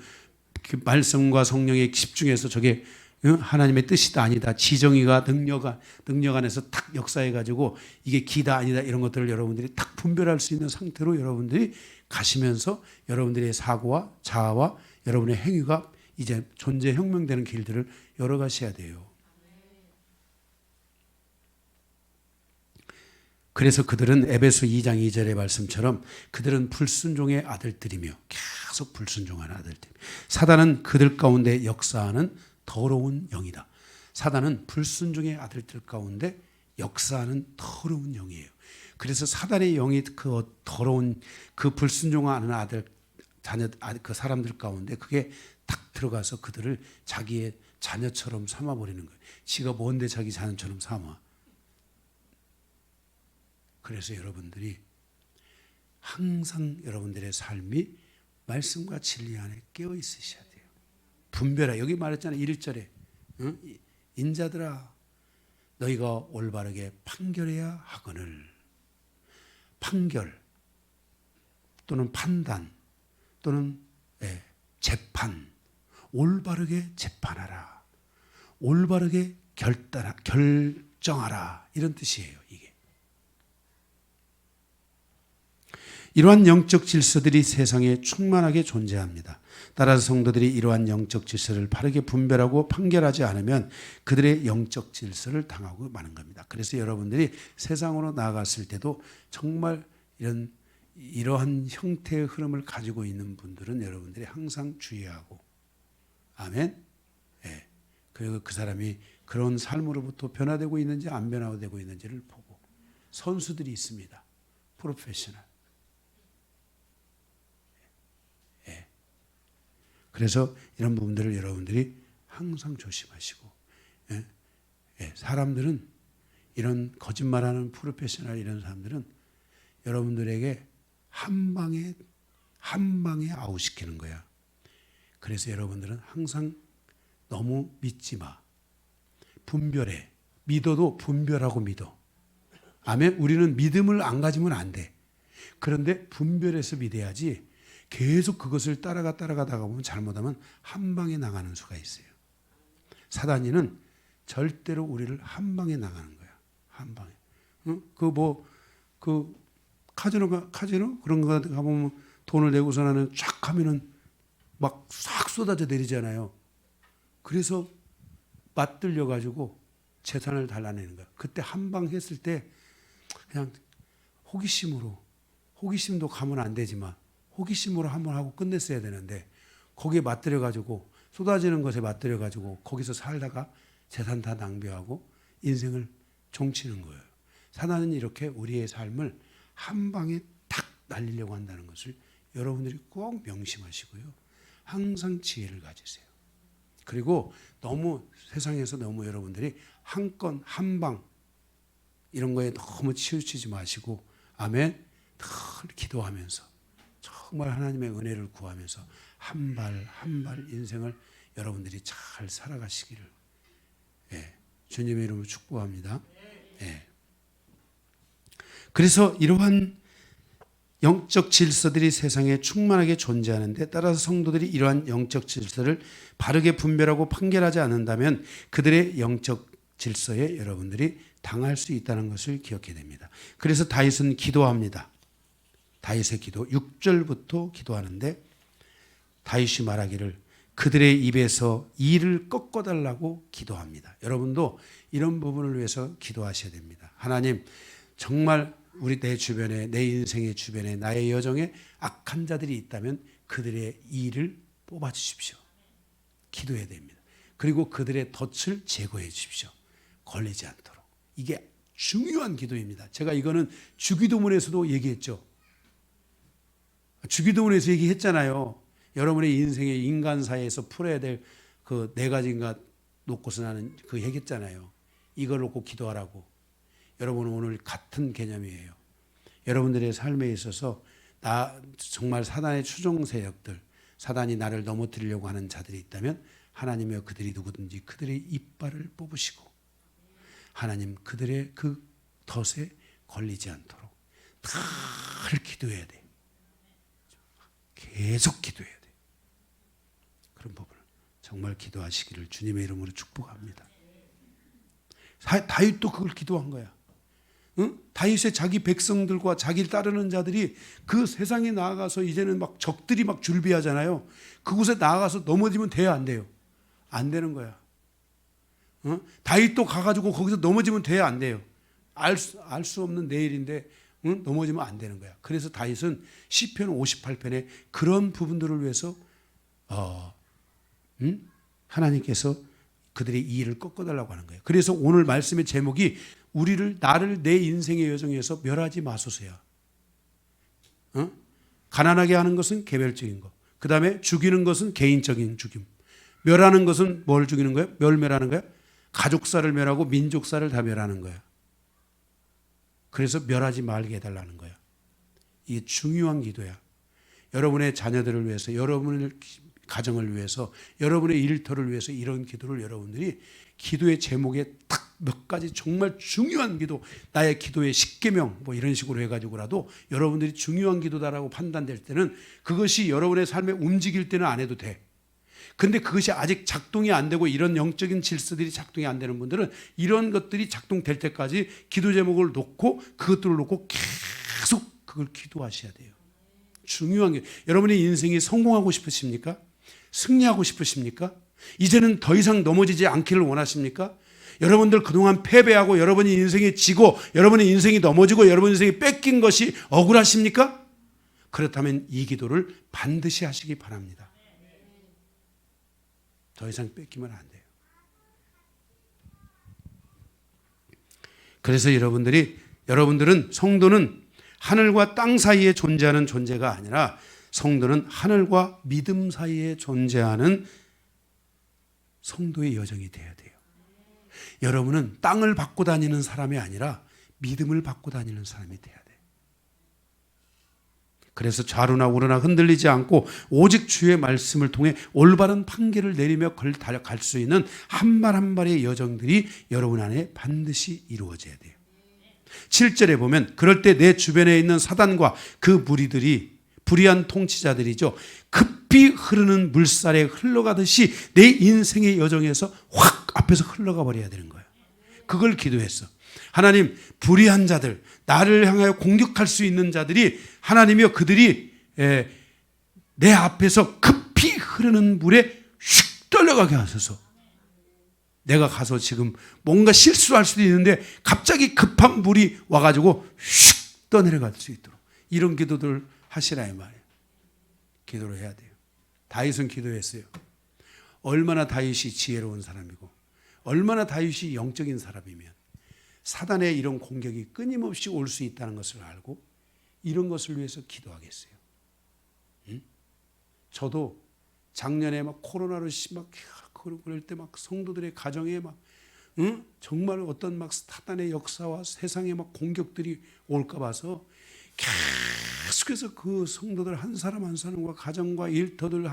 그 말씀과 성령에 집중해서 저게 하나님의 뜻이다 아니다, 지정의가 능력 안에서 탁 역사해가지고 이게 기다 아니다, 이런 것들을 여러분들이 탁 분별할 수 있는 상태로 여러분들이 가시면서 여러분들의 사고와 자아와 여러분의 행위가 이제 존재 혁명되는 길들을 열어가셔야 돼요. 그래서 그들은 에베소 2장 2절의 말씀처럼 그들은 불순종의 아들들이며, 계속 불순종하는 아들들. 사단은 그들 가운데 역사하는 더러운 영이다. 사단은 불순종의 아들들 가운데 역사하는 더러운 영이에요. 그래서 사단의 영이 그 더러운 그 불순종하는 그 사람들 가운데 그게 딱 들어가서 그들을 자기의 자녀처럼 삼아버리는 거예요. 지가 뭔데 자기 자녀처럼 삼아. 그래서 여러분들이 항상 여러분들의 삶이 말씀과 진리 안에 깨어 있으셔야 돼요. 분별하. 여기 말했잖아요. 1절에 인자들아 너희가 올바르게 판결해야 하거늘. 판결 또는 판단 또는 재판, 올바르게 재판하라, 올바르게 결정하라, 이런 뜻이에요. 이게 이러한 영적 질서들이 세상에 충만하게 존재합니다. 따라서 성도들이 이러한 영적 질서를 바르게 분별하고 판결하지 않으면 그들의 영적 질서를 당하고 마는 겁니다. 그래서 여러분들이 세상으로 나아갔을 때도 정말 이러한 형태의 흐름을 가지고 있는 분들은 여러분들이 항상 주의하고, 아멘. 예. 그리고 그 사람이 그런 삶으로부터 변화되고 있는지 안 변화되고 있는지를 보고. 선수들이 있습니다. 프로페셔널. 그래서 이런 부분들을 여러분들이 항상 조심하시고, 사람들은 이런 거짓말하는 프로페셔널 이런 사람들은 여러분들에게 한 방에 아웃시키는 거야. 그래서 여러분들은 항상 너무 믿지 마. 분별해. 믿어도 분별하고 믿어. 아멘. 우리는 믿음을 안 가지면 안 돼. 그런데 분별해서 믿어야지. 계속 그것을 따라가다가 보면 잘못하면 한 방에 나가는 수가 있어요. 사단이는 절대로 우리를 한 방에 나가는 거야. 한 방에. 응? 카지노 그런 거 가보면 돈을 내고서 나는 쫙 하면은 막 싹 쏟아져 내리잖아요. 그래서 맞들려 가지고 재산을 달라내는 거야. 그때 한 방 했을 때 그냥 호기심도 가면 안 되지만 호기심으로 한번 하고 끝냈어야 되는데 거기에 맞들여 가지고 쏟아지는 것에 맞들여 가지고 거기서 살다가 재산 다 낭비하고 인생을 종치는 거예요. 사단은 이렇게 우리의 삶을 한 방에 탁 날리려고 한다는 것을 여러분들이 꼭 명심하시고요. 항상 지혜를 가지세요. 그리고 세상에서 너무 여러분들이 한 건, 한 방 이런 거에 너무 치우치지 마시고 아멘. 늘 기도하면서 정말 하나님의 은혜를 구하면서 한 발 한 발 인생을 여러분들이 잘 살아가시기를 주님의 이름으로 축복합니다. 그래서 이러한 영적 질서들이 세상에 충만하게 존재하는데 따라서 성도들이 이러한 영적 질서를 바르게 분별하고 판결하지 않는다면 그들의 영적 질서에 여러분들이 당할 수 있다는 것을 기억해야 됩니다. 그래서 다윗은 기도합니다. 다윗의 기도 6절부터 기도하는데 다윗이 말하기를 그들의 입에서 이를 꺾어달라고 기도합니다. 여러분도 이런 부분을 위해서 기도하셔야 됩니다. 하나님 정말 내 주변에 내 인생의 주변에 나의 여정에 악한 자들이 있다면 그들의 이를 뽑아주십시오. 기도해야 됩니다. 그리고 그들의 덫을 제거해 주십시오. 걸리지 않도록. 이게 중요한 기도입니다. 제가 이거는 주기도문에서도 얘기했죠. 주기도문에서 얘기했잖아요. 여러분의 인생의 인간사회에서 풀어야 될 그 네 가지인가 놓고서 나는 그 얘기했잖아요. 이걸 놓고 기도하라고. 여러분은 오늘 같은 개념이에요. 여러분들의 삶에 있어서 정말 사단의 추종 세력들, 사단이 나를 넘어뜨리려고 하는 자들이 있다면 하나님이여 그들이 누구든지 그들의 이빨을 뽑으시고 하나님 그들의 그 덫에 걸리지 않도록 늘 기도해야 돼. 계속 기도해야 돼. 그런 부분을 정말 기도하시기를 주님의 이름으로 축복합니다. 다윗도 그걸 기도한 거야. 응? 다윗의 자기 백성들과 자기를 따르는 자들이 그 세상에 나아가서 이제는 막 적들이 막 줄비하잖아요. 그곳에 나아가서 넘어지면 돼요, 안 돼요? 안 되는 거야. 응? 다윗도 가가지고 거기서 넘어지면 돼요, 안 돼요? 알 수 없는 내일인데 응? 넘어지면 안 되는 거야. 그래서 다윗은 시편 58편에 그런 부분들을 위해서 하나님께서 그들의 이의를 꺾어달라고 하는 거예요. 그래서 오늘 말씀의 제목이 나를 내 인생의 여정에서 멸하지 마소서야. 가난하게 하는 것은 개별적인 것. 그 다음에 죽이는 것은 개인적인 죽임. 멸하는 것은 뭘 죽이는 거예요? 멸하는 거예요? 가족사를 멸하고 민족사를 다 멸하는 거예요. 그래서 멸하지 말게 해달라는 거예요. 이게 중요한 기도야. 여러분의 자녀들을 위해서, 여러분의 가정을 위해서, 여러분의 일터를 위해서 이런 기도를 여러분들이 기도의 제목에 딱 몇 가지 정말 중요한 기도, 나의 기도의 10계명 뭐 이런 식으로 해가지고라도 여러분들이 중요한 기도다라고 판단될 때는 그것이 여러분의 삶에 움직일 때는 안 해도 돼. 근데 그것이 아직 작동이 안 되고 이런 영적인 질서들이 작동이 안 되는 분들은 이런 것들이 작동될 때까지 기도 제목을 놓고 그것들을 놓고 계속 그걸 기도하셔야 돼요. 중요한 게 여러분의 인생이 성공하고 싶으십니까? 승리하고 싶으십니까? 이제는 더 이상 넘어지지 않기를 원하십니까? 여러분들 그동안 패배하고 여러분의 인생이 지고 여러분의 인생이 넘어지고 여러분의 인생이 뺏긴 것이 억울하십니까? 그렇다면 이 기도를 반드시 하시기 바랍니다. 더 이상 뺏기면 안 돼요. 그래서 여러분들은 성도는 하늘과 땅 사이에 존재하는 존재가 아니라 성도는 하늘과 믿음 사이에 존재하는 성도의 여정이 돼야 돼요. 여러분은 땅을 받고 다니는 사람이 아니라 믿음을 받고 다니는 사람이 돼야 돼. 그래서 좌로나 우로나 흔들리지 않고 오직 주의 말씀을 통해 올바른 판결을 내리며 갈 수 있는 한 발 한 발의 여정들이 여러분 안에 반드시 이루어져야 돼요. 7절에 보면 그럴 때 내 주변에 있는 사단과 그 무리들이 불의한 통치자들이죠. 급히 흐르는 물살에 흘러가듯이 내 인생의 여정에서 확 앞에서 흘러가 버려야 되는 거예요. 그걸 기도했어. 하나님, 불의한 자들, 나를 향하여 공격할 수 있는 자들이 하나님이여 그들이 내 앞에서 급히 흐르는 물에 슉 떨려가게 하소서. 내가 가서 지금 뭔가 실수할 수도 있는데 갑자기 급한 물이 와가지고 슉 떠내려갈 수 있도록 이런 기도들 하시라 이 말이에요. 기도를 해야 돼요. 다윗은 기도했어요. 얼마나 다윗이 지혜로운 사람이고 얼마나 다윗이 영적인 사람이면 사단의 이런 공격이 끊임없이 올 수 있다는 것을 알고 이런 것을 위해서 기도하겠어요. 응? 저도 작년에 막 코로나로 막 그럴 때 막 성도들의 가정에 막 정말 어떤 막 사단의 역사와 세상의 막 공격들이 올까 봐서 계속해서 그 성도들 한 사람 한 사람과 가정과 일터들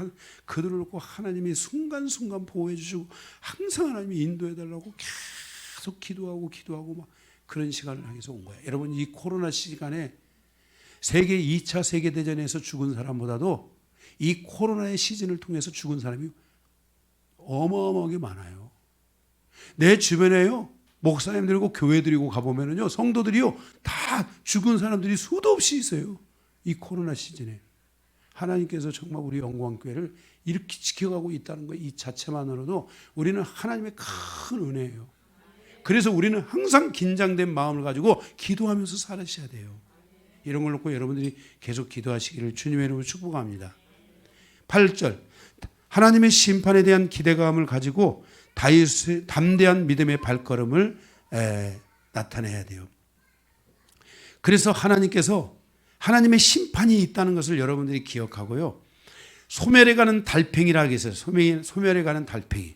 그들을 놓고 하나님이 순간순간 보호해 주시고 항상 하나님이 인도해 달라고 계속 기도하고 막 그런 시간을 하면서 온 거예요. 여러분 이 코로나 시간에 세계 2차 세계대전에서 죽은 사람보다도 이 코로나의 시즌을 통해서 죽은 사람이 어마어마하게 많아요. 내 주변에요. 목사님들이고 교회들이고 가보면요. 성도들이요. 다 죽은 사람들이 수도 없이 있어요. 이 코로나 시즌에. 하나님께서 정말 우리 영광교회를 이렇게 지켜가고 있다는 것 이 자체만으로도 우리는 하나님의 큰 은혜예요. 그래서 우리는 항상 긴장된 마음을 가지고 기도하면서 살으셔야 돼요. 이런 걸 놓고 여러분들이 계속 기도하시기를 주님의 이름으로 축복합니다. 8절 하나님의 심판에 대한 기대감을 가지고 다윗의 담대한 믿음의 발걸음을 나타내야 돼요. 그래서 하나님께서 하나님의 심판이 있다는 것을 여러분들이 기억하고요. 소멸해 가는 달팽이라고 했어요. 소멸해 가는 달팽이.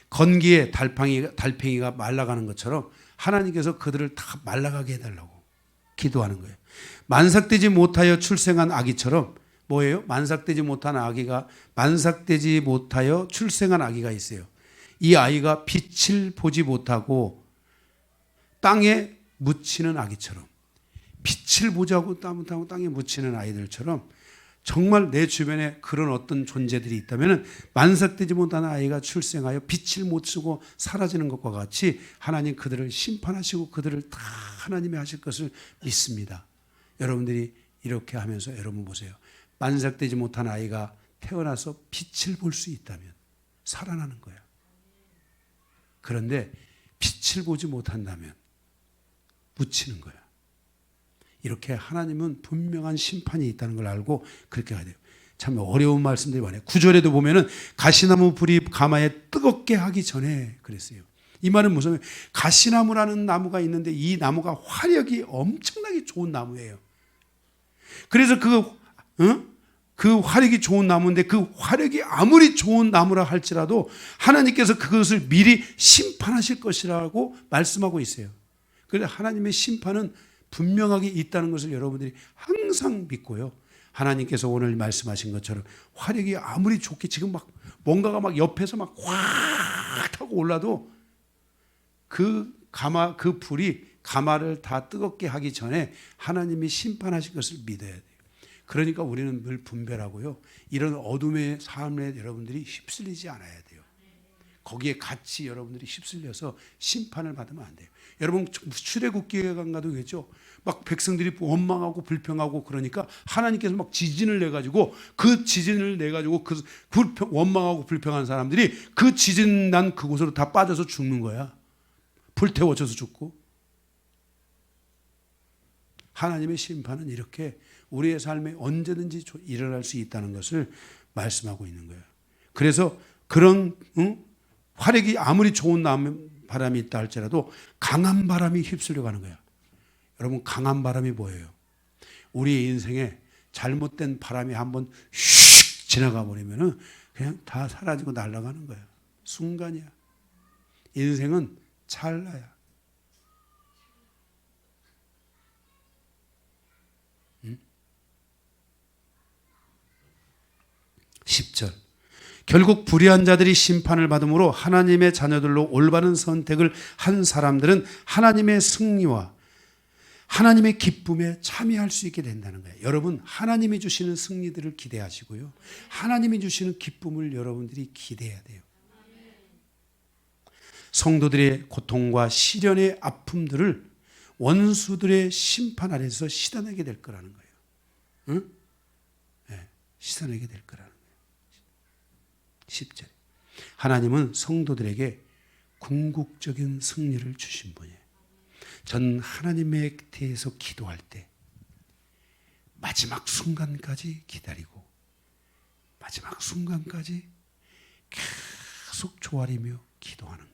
건기에 달팽이가 말라가는 것처럼 하나님께서 그들을 다 말라가게 해달라고 기도하는 거예요. 만삭되지 못하여 출생한 아기처럼 뭐예요? 만삭되지 못하여 출생한 아기가 있어요. 이 아이가 빛을 보지 못하고 땅에 묻히는 아기처럼 빛을 보자고 땅에 묻히는 아이들처럼 정말 내 주변에 그런 어떤 존재들이 있다면 만삭되지 못한 아이가 출생하여 빛을 못 쓰고 사라지는 것과 같이 하나님 그들을 심판하시고 그들을 다 하나님이 하실 것을 믿습니다. 여러분들이 이렇게 하면서 여러분 보세요. 만삭되지 못한 아이가 태어나서 빛을 볼 수 있다면 살아나는 거야. 그런데 빛을 보지 못한다면 묻히는 거야. 이렇게 하나님은 분명한 심판이 있다는 걸 알고 그렇게 해야 돼요. 참 어려운 말씀들이 많아요. 9절에도 보면은 가시나무 불이 가마에 뜨겁게 하기 전에 그랬어요. 이 말은 무슨 가시나무라는 나무가 있는데 이 나무가 화력이 엄청나게 좋은 나무예요. 그래서 그 화력이 좋은 나무인데 그 화력이 아무리 좋은 나무라 할지라도 하나님께서 그것을 미리 심판하실 것이라고 말씀하고 있어요. 그래서 하나님의 심판은 분명하게 있다는 것을 여러분들이 항상 믿고요. 하나님께서 오늘 말씀하신 것처럼 화력이 아무리 좋게 지금 막 뭔가가 막 옆에서 막 확 타고 올라도 그 불이 가마를 다 뜨겁게 하기 전에 하나님이 심판하실 것을 믿어야 돼요. 그러니까 우리는 늘 분별하고요. 이런 어둠의 삶에 여러분들이 휩쓸리지 않아야 돼요. 거기에 같이 여러분들이 휩쓸려서 심판을 받으면 안 돼요. 여러분 출애굽기에 가도 그랬죠. 막 백성들이 원망하고 불평하고 그러니까 하나님께서 막 지진을 내가지고 그 지진을 내가지고 그 원망하고 불평한 사람들이 그 지진 난 그곳으로 다 빠져서 죽는 거야. 불태워져서 죽고. 하나님의 심판은 이렇게 우리의 삶에 언제든지 일어날 수 있다는 것을 말씀하고 있는 거예요. 그래서 그런 화력이 아무리 좋은 바람이 있다 할지라도 강한 바람이 휩쓸려 가는 거야. 여러분 강한 바람이 뭐예요? 우리의 인생에 잘못된 바람이 한번 슉 지나가 버리면은 그냥 다 사라지고 날아가는 거야. 순간이야. 인생은 찰나야. 10절. 결국 불의한 자들이 심판을 받음으로 하나님의 자녀들로 올바른 선택을 한 사람들은 하나님의 승리와 하나님의 기쁨에 참여할 수 있게 된다는 거예요. 여러분, 하나님이 주시는 승리들을 기대하시고요, 하나님이 주시는 기쁨을 여러분들이 기대해야 돼요. 성도들의 고통과 시련의 아픔들을 원수들의 심판 아래서 씻어내게 될 거라는 거예요. 응? 네, 씻어내게 될 거라는 거예요. 10절. 하나님은 성도들에게 궁극적인 승리를 주신 분이에요. 전 하나님에 대해서 기도할 때 마지막 순간까지 기다리고 마지막 순간까지 계속 조아리며 기도하는 거예요.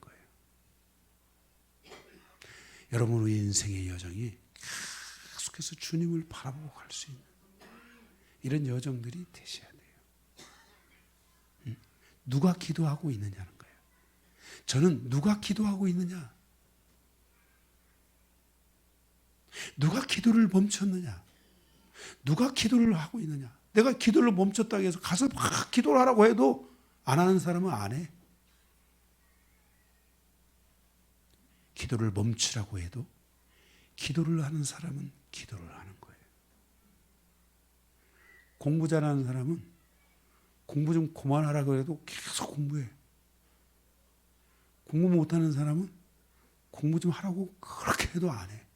여러분, 우리 인생의 여정이 계속해서 주님을 바라보고 갈 수 있는 이런 여정들이 되셔야 돼요. 누가 기도하고 있느냐는 거예요. 저는 누가 기도하고 있느냐, 누가 기도를 멈췄느냐, 누가 기도를 하고 있느냐. 내가 기도를 멈췄다고 해서 가서 막 기도를 하라고 해도 안 하는 사람은 안 해. 기도를 멈추라고 해도 기도를 하는 사람은 기도를 하는 거예요. 공부 잘하는 사람은 공부 좀 그만하라고 해도 계속 공부해. 공부 못하는 사람은 공부 좀 하라고 그렇게 해도 안 해.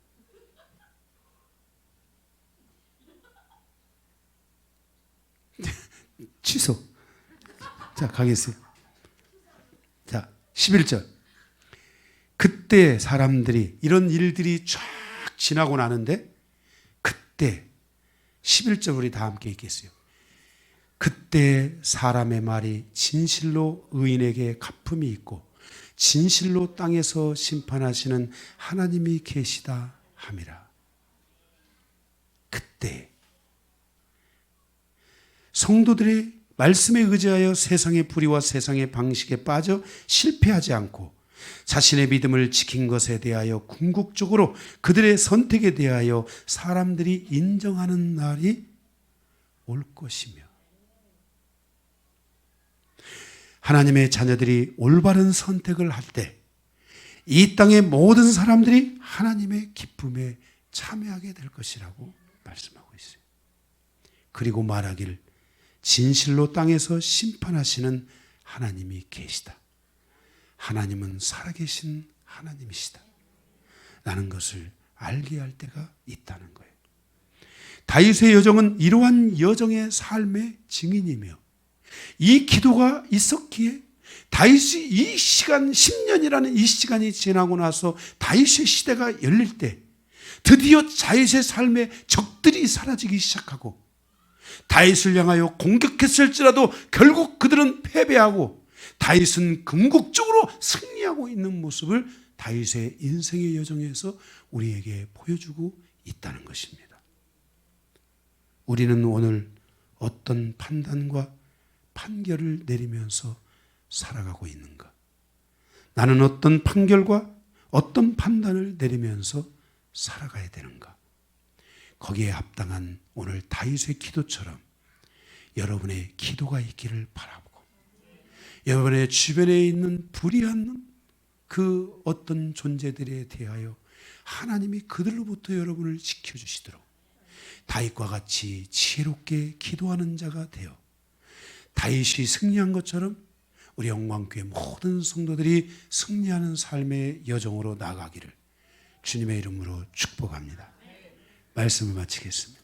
취소. 자, 가겠어요. 자, 11절. 그때 사람들이, 이런 일들이 쫙 지나고 나는데 그때 11절 우리 다 함께 읽겠어요. 그때 사람의 말이 진실로 의인에게 갚음이 있고 진실로 땅에서 심판하시는 하나님이 계시다 함이라. 그때 성도들이 말씀에 의지하여 세상의 불의와 세상의 방식에 빠져 실패하지 않고 자신의 믿음을 지킨 것에 대하여 궁극적으로 그들의 선택에 대하여 사람들이 인정하는 날이 올 것이며, 하나님의 자녀들이 올바른 선택을 할 때 이 땅의 모든 사람들이 하나님의 기쁨에 참여하게 될 것이라고 말씀하고 있어요. 그리고 말하길 진실로 땅에서 심판하시는 하나님이 계시다. 하나님은 살아계신 하나님이시다 라는 것을 알게 할 때가 있다는 거예요. 다윗의 여정은 이러한 여정의 삶의 증인이며, 이 기도가 있었기에 다윗이 이 시간, 10년이라는 이 시간이 지나고 나서 다윗의 시대가 열릴 때 드디어 다윗의 삶의 적들이 사라지기 시작하고, 다윗을 향하여 공격했을지라도 결국 그들은 패배하고 다윗은 궁극적으로 승리하고 있는 모습을 다윗의 인생의 여정에서 우리에게 보여주고 있다는 것입니다. 우리는 오늘 어떤 판단과 판결을 내리면서 살아가고 있는가? 나는 어떤 판결과 어떤 판단을 내리면서 살아가야 되는가? 거기에 합당한 오늘 다윗의 기도처럼 여러분의 기도가 있기를 바라보고, 여러분의 주변에 있는 불의한 그 어떤 존재들에 대하여 하나님이 그들로부터 여러분을 지켜주시도록 다윗과 같이 지혜롭게 기도하는 자가 되어 다윗이 승리한 것처럼 우리 영광교회 모든 성도들이 승리하는 삶의 여정으로 나아가기를 주님의 이름으로 축복합니다. 말씀을 마치겠습니다.